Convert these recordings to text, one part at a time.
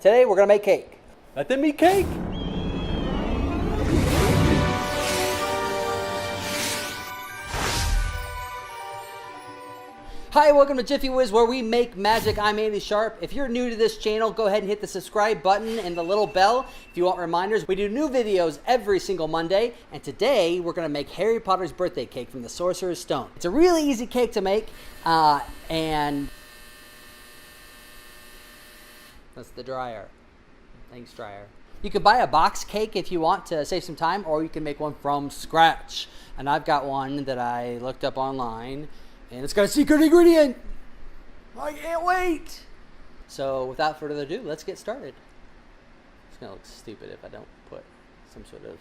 Today we're gonna make cake. Let them eat cake. Hi, welcome to JiffyWiz, where we make magic. I'm Andy Sharp. If you're new to this channel, go ahead and hit the subscribe button and the little bell if you want reminders. We do new videos every single Monday, and today we're gonna make Harry Potter's birthday cake from the Sorcerer's Stone. It's a really easy cake to make, and that's the dryer. Thanks, dryer. You can buy a box cake if you want to save some time, or you can make one from scratch. And I've got one that I looked up online, and it's got a secret ingredient. I can't wait. So without further ado, let's get started. It's gonna look stupid if I don't put some sort of...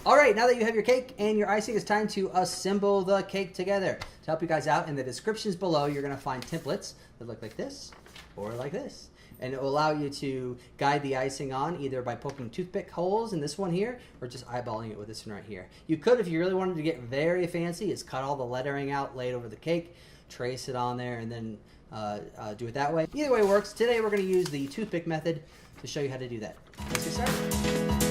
All right, now that you have your cake and your icing, it's time to assemble the cake together. To help you guys out, in the descriptions below, you're gonna find templates that look like this or like this. And it will allow you to guide the icing on either by poking toothpick holes in this one here or just eyeballing it with this one right here. You could, if you really wanted to get very fancy, is cut all the lettering out, lay it over the cake, trace it on there, and then do it that way. Either way works. Today we're gonna use the toothpick method to show you how to do that. Let's get started.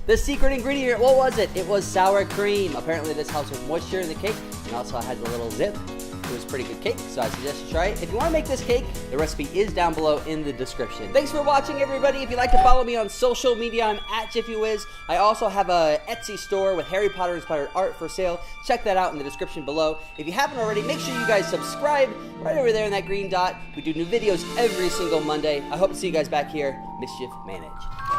The secret ingredient, what was it? It was sour cream. Apparently this helps with moisture in the cake, and also has a little zip. It was a pretty good cake, so I suggest you try it. If you want to make this cake, the recipe is down below in the description. Thanks for watching, everybody. If you'd like to follow me on social media, I'm at JiffyWiz. I also have a Etsy store with Harry Potter inspired art for sale. Check that out in the description below. If you haven't already, make sure you guys subscribe right over there in that green dot. We do new videos every single Monday. I hope to see you guys back here. Mischief managed.